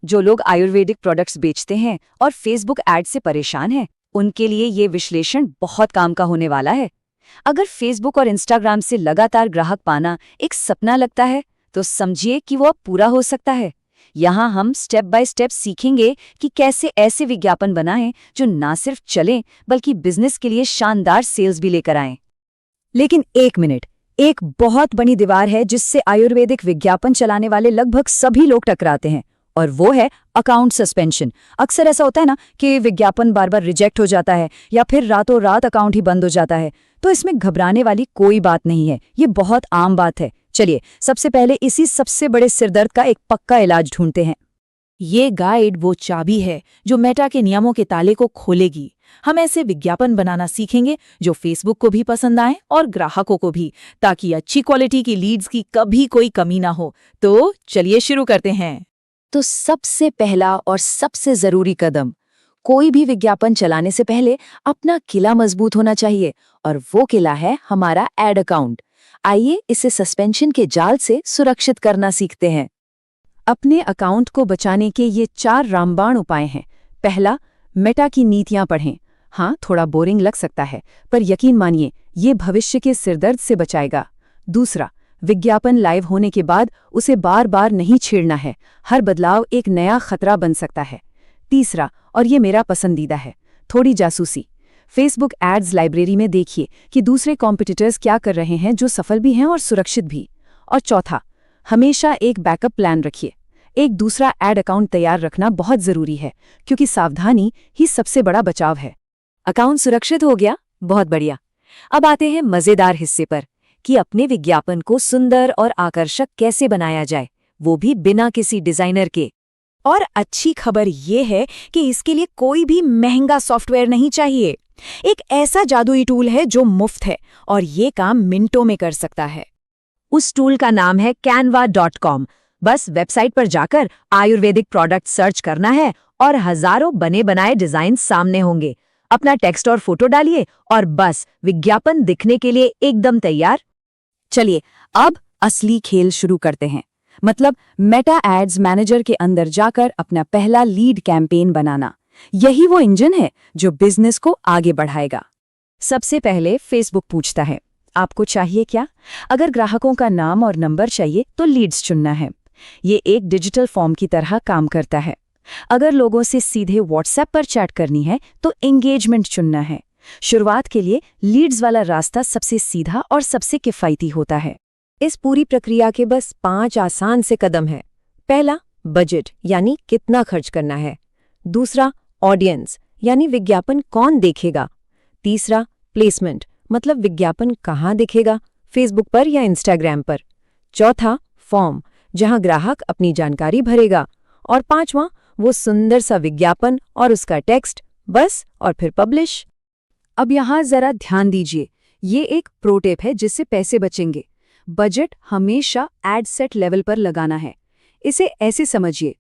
जो लोग आयुर्वेदिक प्रोडक्ट्स बेचते हैं और फेसबुक एड से परेशान हैं, उनके लिए ये विश्लेषण बहुत काम का होने वाला है। अगर फेसबुक और इंस्टाग्राम से लगातार ग्राहक पाना एक सपना लगता है, तो समझिए कि वो अब पूरा हो सकता है। यहाँ हम स्टेप बाय स्टेप सीखेंगे कि कैसे ऐसे विज्ञापन बनाएं जो ना सिर्फ चलें बल्कि बिजनेस के लिए शानदार सेल्स भी लेकर आएं। लेकिन एक मिनट, एक बहुत बड़ी दीवार है जिससे आयुर्वेदिक विज्ञापन चलाने वाले लगभग सभी लोग टकराते हैं, और वो है अकाउंट सस्पेंशन। अक्सर ऐसा होता है ना कि विज्ञापन बार बार रिजेक्ट हो जाता है या फिर रातों रात अकाउंट ही बंद हो जाता है। तो इसमें घबराने वाली कोई बात नहीं है, ये बहुत आम बात है। चलिए सबसे पहले इसी सबसे बड़े सिरदर्द का एक पक्का इलाज ढूंढते हैं। ये गाइड वो चाबी है जो मेटा के नियमों के ताले को खोलेगी। हम ऐसे विज्ञापन बनाना सीखेंगे जो फेसबुक को भी पसंद आए और ग्राहकों को भी, ताकि अच्छी क्वालिटी की लीड्स की कभी कोई कमी ना हो। तो चलिए शुरू करते हैं। तो सबसे पहला और सबसे जरूरी कदम, कोई भी विज्ञापन चलाने से पहले अपना किला मजबूत होना चाहिए, और वो किला है हमारा एड अकाउंट। आइए इसे सस्पेंशन के जाल से सुरक्षित करना सीखते हैं। अपने अकाउंट को बचाने के ये 4 रामबाण उपाय हैं। पहला, मेटा की नीतियां पढ़ें। हाँ, थोड़ा बोरिंग लग सकता है, पर यकीन मानिए ये भविष्य के सिरदर्द से बचाएगा। दूसरा, विज्ञापन लाइव होने के बाद उसे बार बार नहीं छेड़ना है, हर बदलाव एक नया खतरा बन सकता है। तीसरा, और ये मेरा पसंदीदा है, थोड़ी जासूसी। फेसबुक एड्स लाइब्रेरी में देखिए कि दूसरे कॉम्पिटिटर्स क्या कर रहे हैं जो सफल भी हैं और सुरक्षित भी। और चौथा, हमेशा एक बैकअप प्लान रखिए। एक दूसरा एड अकाउंट तैयार रखना बहुत जरूरी है, क्योंकि सावधानी ही सबसे बड़ा बचाव है। अकाउंट सुरक्षित हो गया, बहुत बढ़िया। अब आते हैं मजेदार हिस्से पर कि अपने विज्ञापन को सुंदर और आकर्षक कैसे बनाया जाए, वो भी बिना किसी डिजाइनर के। और अच्छी खबर ये है कि इसके लिए कोई भी महंगा सॉफ्टवेयर नहीं चाहिए। एक ऐसा जादुई टूल है जो मुफ्त है और ये काम मिनटों में कर सकता है। उस टूल का नाम है canva.com। बस वेबसाइट पर जाकर आयुर्वेदिक प्रोडक्ट सर्च करना है और हजारों बने बनाए डिजाइन सामने होंगे। अपना टेक्स्ट और फोटो डालिए और बस विज्ञापन दिखने के लिए एकदम तैयार। चलिए अब असली खेल शुरू करते हैं, मतलब मेटा एड्स मैनेजर के अंदर जाकर अपना पहला लीड कैंपेन बनाना। यही वो इंजन है जो बिजनेस को आगे बढ़ाएगा। सबसे पहले फेसबुक पूछता है, आपको चाहिए क्या? अगर ग्राहकों का नाम और नंबर चाहिए तो लीड्स चुनना है। ये एक डिजिटल फॉर्म की तरह काम करता है। अगर लोगों से सीधे व्हाट्सएप पर चैट करनी है तो एंगेजमेंट चुनना है। शुरुआत के लिए लीड्स वाला रास्ता सबसे सीधा और सबसे किफायती होता है। इस पूरी प्रक्रिया के बस 5 आसान से कदम हैं। पहला, बजट यानी कितना खर्च करना है। दूसरा, ऑडियंस यानी विज्ञापन कौन देखेगा। तीसरा, प्लेसमेंट मतलब विज्ञापन कहाँ दिखेगा, फेसबुक पर या इंस्टाग्राम पर। चौथा, फॉर्म जहां ग्राहक अपनी जानकारी भरेगा। और पांचवां, वो सुंदर सा विज्ञापन और उसका टेक्स्ट, बस, और फिर पब्लिश। अब यहाँ जरा ध्यान दीजिए, ये एक प्रो टिप है जिससे पैसे बचेंगे। बजट हमेशा एड सेट लेवल पर लगाना है। इसे ऐसे समझिए,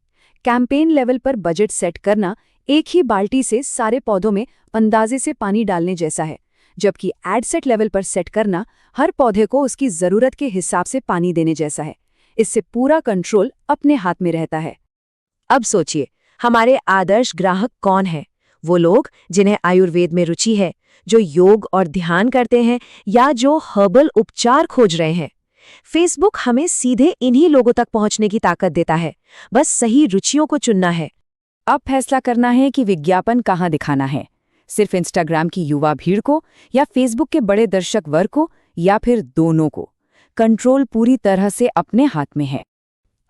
कैंपेन लेवल पर बजट सेट करना एक ही बाल्टी से सारे पौधों में अंदाजे से पानी डालने जैसा है, जबकि एड सेट लेवल पर सेट करना हर पौधे को उसकी जरूरत के हिसाब से पानी देने जैसा है। इससे पूरा कंट्रोल अपने हाथ में रहता है। अब सोचिए, हमारे आदर्श ग्राहक कौन है? वो लोग जिन्हें आयुर्वेद में रुचि है, जो योग और ध्यान करते हैं या जो हर्बल उपचार खोज रहे हैं। फेसबुक हमें सीधे इन्हीं लोगों तक पहुंचने की ताकत देता है, बस सही रुचियों को चुनना है। अब फैसला करना है कि विज्ञापन कहाँ दिखाना है, सिर्फ इंस्टाग्राम की युवा भीड़ को या फेसबुक के बड़े दर्शक वर्ग को, या फिर दोनों को। कंट्रोल पूरी तरह से अपने हाथ में है।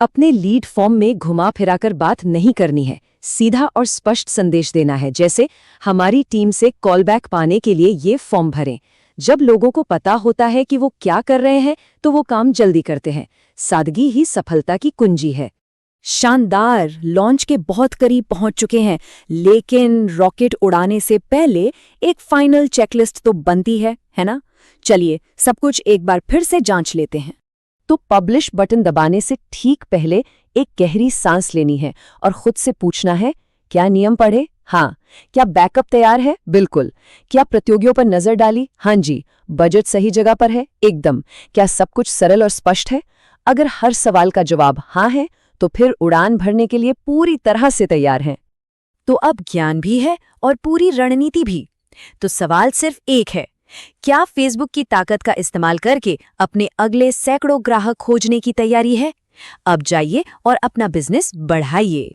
अपने लीड फॉर्म में घुमा फिराकर बात नहीं करनी है, सीधा और स्पष्ट संदेश देना है, जैसे हमारी टीम से कॉलबैक पाने के लिए ये फॉर्म भरें। जब लोगों को पता होता है कि वो क्या कर रहे हैं तो वो काम जल्दी करते हैं। सादगी ही सफलता की कुंजी है। शानदार, लॉन्च के बहुत करीब पहुंच चुके हैं, लेकिन रॉकेट उड़ाने से पहले एक फाइनल चेकलिस्ट तो बनती है ना? चलिए सब कुछ एक बार फिर से जांच लेते हैं। तो पब्लिश बटन दबाने से ठीक पहले एक गहरी सांस लेनी है और खुद से पूछना है, क्या नियम पढ़े? हाँ। क्या बैकअप तैयार है? बिल्कुल। क्या प्रतियोगियों पर नजर डाली? हाँ जी। बजट सही जगह पर है? एकदम। क्या सब कुछ सरल और स्पष्ट है? अगर हर सवाल का जवाब हाँ है तो फिर उड़ान भरने के लिए पूरी तरह से तैयार हैं। तो अब ज्ञान भी है और पूरी रणनीति भी। तो सवाल सिर्फ एक है, क्या फेसबुक की ताकत का इस्तेमाल करके अपने अगले सैकड़ों ग्राहक खोजने की तैयारी है? अब जाइए और अपना बिजनेस बढ़ाइए।